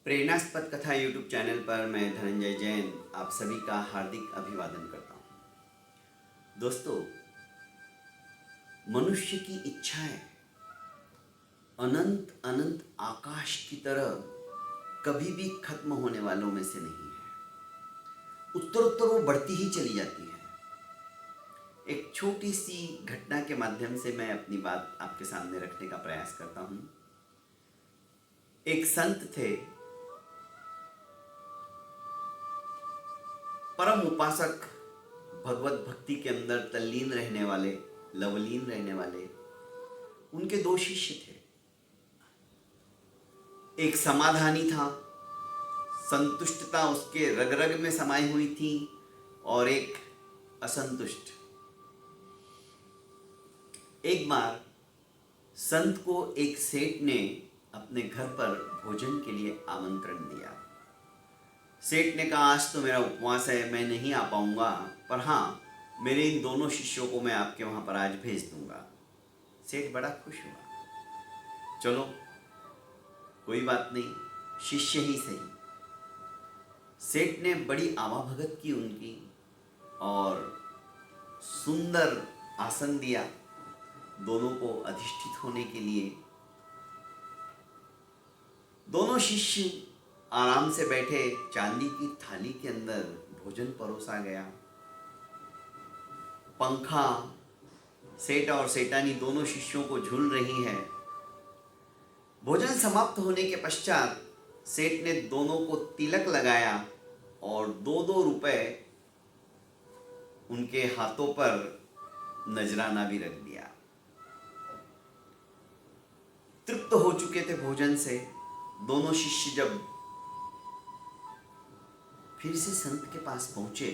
प्रेरणास्पद कथा YouTube channel पर मैं धनंजय जैन आप सभी का हार्दिक अभिवादन करता हूँ। दोस्तों, मनुष्य की इच्छाएं अनंत अनंत आकाश की तरह कभी भी खत्म होने वालों में से नहीं है। उत्तरोत्तर वो बढ़ती ही चली जाती है। एक छोटी सी घटना के माध्यम से मैं अपनी बात आपके सामने रखने का प्रयास करता हूँ। एक संत थे, परम उपासक, भगवत भक्ति के अंदर तल्लीन रहने वाले, लवलीन रहने वाले। उनके दो शिष्य थे। एक समाधानी था, संतुष्टता उसके रग रग में समाई हुई थी, और एक असंतुष्ट। एक बार संत को एक सेठ ने अपने घर पर भोजन के लिए आमंत्रण दिया। सेठ ने कहा, आज तो मेरा उपवास है, मैं नहीं आ पाऊंगा, पर हाँ, मेरे इन दोनों शिष्यों को मैं आपके वहां पर आज भेज दूंगा। सेठ बड़ा खुश हुआ। चलो कोई बात नहीं, शिष्य ही सही। सेठ ने बड़ी आवाभगत की उनकी और सुंदर आसन दिया दोनों को अधिष्ठित होने के लिए। दोनों शिष्य आराम से बैठे। चांदी की थाली के अंदर भोजन परोसा गया। पंखा सेठ और सेठानी दोनों शिष्यों को झूल रही है। भोजन समाप्त होने के पश्चात सेठ ने दोनों को तिलक लगाया और 2-2 रुपए उनके हाथों पर नजराना भी रख दिया। तृप्त हो चुके थे भोजन से। दोनों शिष्य जब फिर से संत के पास पहुंचे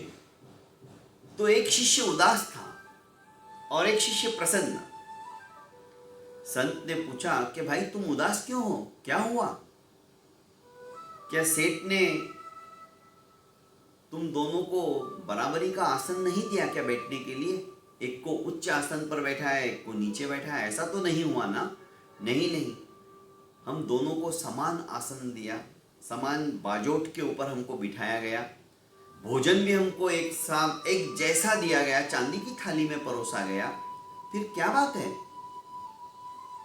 तो एक शिष्य उदास था और एक शिष्य प्रसन्न। संत ने पूछा कि भाई, तुम उदास क्यों हो, क्या हुआ? क्या सेठ ने तुम दोनों को बराबरी का आसन नहीं दिया क्या बैठने के लिए? एक को उच्च आसन पर बैठा है, एक को नीचे बैठा है, ऐसा तो नहीं हुआ ना? नहीं नहीं, हम दोनों को समान आसन दिया, समान बाजोट के ऊपर हमको बिठाया गया। भोजन भी हमको एक जैसा दिया गया, चांदी की थाली में परोसा गया। फिर क्या बात है,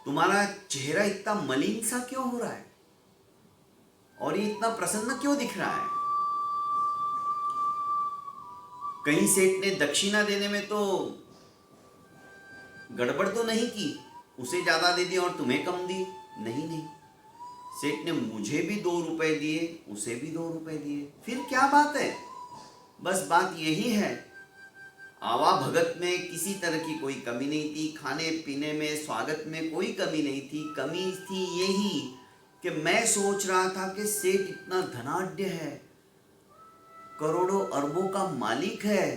तुम्हारा चेहरा इतना मलिन सा क्यों हो रहा है और ये इतना प्रसन्न क्यों दिख रहा है? कहीं सेठ ने दक्षिणा देने में तो गड़बड़ तो नहीं की, उसे ज्यादा दे दी और तुम्हें कम दी? नहीं नहीं, सेठ ने मुझे भी 2 रुपए दिए, उसे भी 2 रुपए दिए। फिर क्या बात है? बस बात यही है, आवा भगत में किसी तरह की कोई कमी नहीं थी, खाने पीने में, स्वागत में कोई कमी नहीं थी। कमी थी यही कि मैं सोच रहा था कि सेठ इतना धनाढ्य है, करोड़ों अरबों का मालिक है,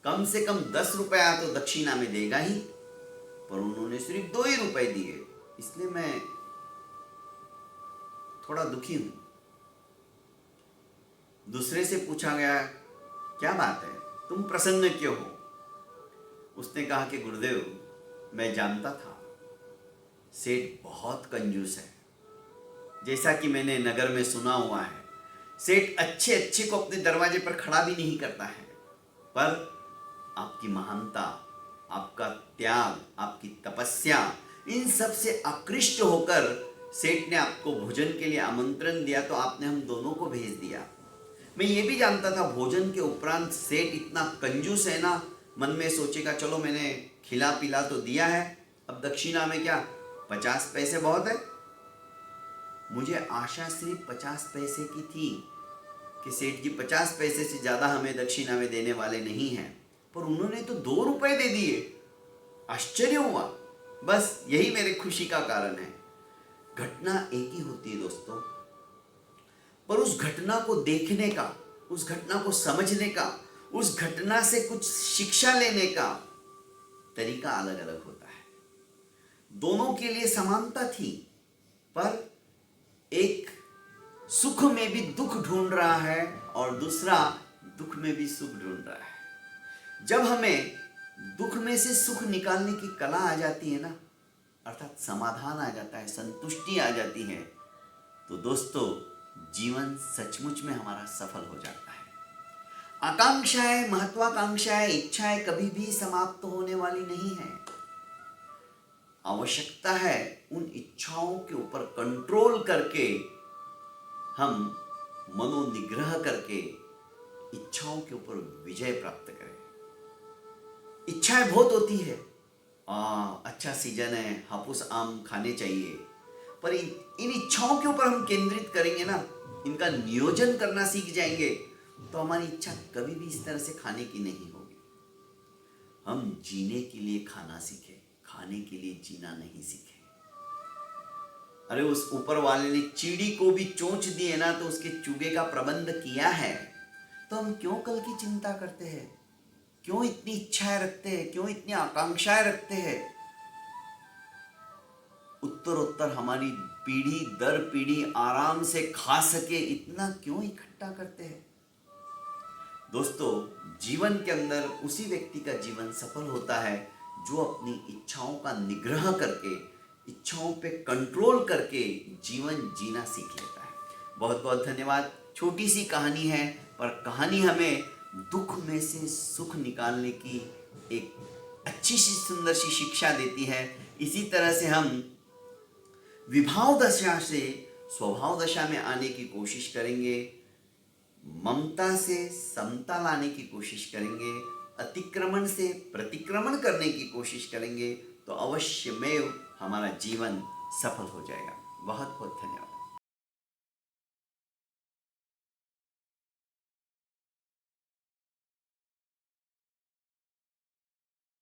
कम से कम 10 रुपया तो दक्षिणा में देगा ही, पर उन्होंने सिर्फ 2 ही रुपए दिए। इसलिए मैं थोड़ा दुखी हूं। दूसरे से पूछा गया, क्या बात है, तुम प्रसन्न क्यों हो? उसने कहा कि गुरुदेव, मैं जानता था सेठ बहुत कंजूस है। जैसा कि मैंने नगर में सुना हुआ है, सेठ अच्छे अच्छे को अपने दरवाजे पर खड़ा भी नहीं करता है। पर आपकी महानता, आपका त्याग, आपकी तपस्या, इन सब से आकृष्ट होकर सेठ ने आपको भोजन के लिए आमंत्रण दिया, तो आपने हम दोनों को भेज दिया। मैं ये भी जानता था भोजन के उपरांत सेठ इतना कंजूस है ना, मन में सोचेगा चलो मैंने खिला पिला तो दिया है, अब दक्षिणा में क्या 50 पैसे बहुत है। मुझे आशा सिर्फ 50 पैसे की थी कि सेठ जी 50 पैसे से ज्यादा हमें दक्षिणा में देने वाले नहीं हैं, पर उन्होंने तो 2 रुपए दे दिए। आश्चर्य हुआ। बस यही मेरे खुशी का कारण है। घटना एक ही होती है दोस्तों, पर उस घटना को देखने का, उस घटना को समझने का, उस घटना से कुछ शिक्षा लेने का तरीका अलग अलग होता है। दोनों के लिए समानता थी, पर एक सुख में भी दुख ढूंढ रहा है और दूसरा दुख में भी सुख ढूंढ रहा है। जब हमें दुख में से सुख निकालने की कला आ जाती है ना, अर्थात समाधान आ जाता है, संतुष्टि आ जाती है, तो दोस्तों जीवन सचमुच में हमारा सफल हो जाता है। आकांक्षाएं, महत्वाकांक्षाएं, इच्छाएं कभी भी समाप्त होने वाली नहीं है। आवश्यकता है उन इच्छाओं के ऊपर कंट्रोल करके हम मनोनिग्रह करके इच्छाओं के ऊपर विजय प्राप्त करें। इच्छाएं बहुत होती है, अच्छा सीजन है, हापुस आम खाने चाहिए, पर इन इच्छाओं के ऊपर हम केंद्रित करेंगे ना, इनका नियोजन करना सीख जाएंगे, तो हमारी इच्छा कभी भी इस तरह से खाने की नहीं होगी। हम जीने के लिए खाना सीखे, खाने के लिए जीना नहीं सीखे। अरे उस ऊपर वाले ने चींटी को भी चोंच दिए ना तो उसके चूगे का प्रबंध किया है, तो हम क्यों कल की चिंता करते हैं? क्यों इतनी इच्छाएं रखते हैं? क्यों इतनी आकांक्षाएं रखते हैं? उत्तर हमारी पीढ़ी दर पीढ़ी आराम से खा सके, इतना क्यों इकट्ठा करते हैं? दोस्तों, जीवन के अंदर उसी व्यक्ति का जीवन सफल होता है जो अपनी इच्छाओं का निग्रह करके, इच्छाओं पे कंट्रोल करके जीवन जीना सीख लेता है। बहुत बहुत धन्यवाद। छोटी सी कहानी है, पर कहानी हमें दुख में से सुख निकालने की एक अच्छी सी सुंदर सी शिक्षा देती है। इसी तरह से हम विभाव दशा से स्वभाव दशा में आने की कोशिश करेंगे, ममता से समता लाने की कोशिश करेंगे, अतिक्रमण से प्रतिक्रमण करने की कोशिश करेंगे, तो अवश्यमेव हमारा जीवन सफल हो जाएगा। बहुत बहुत धन्यवाद।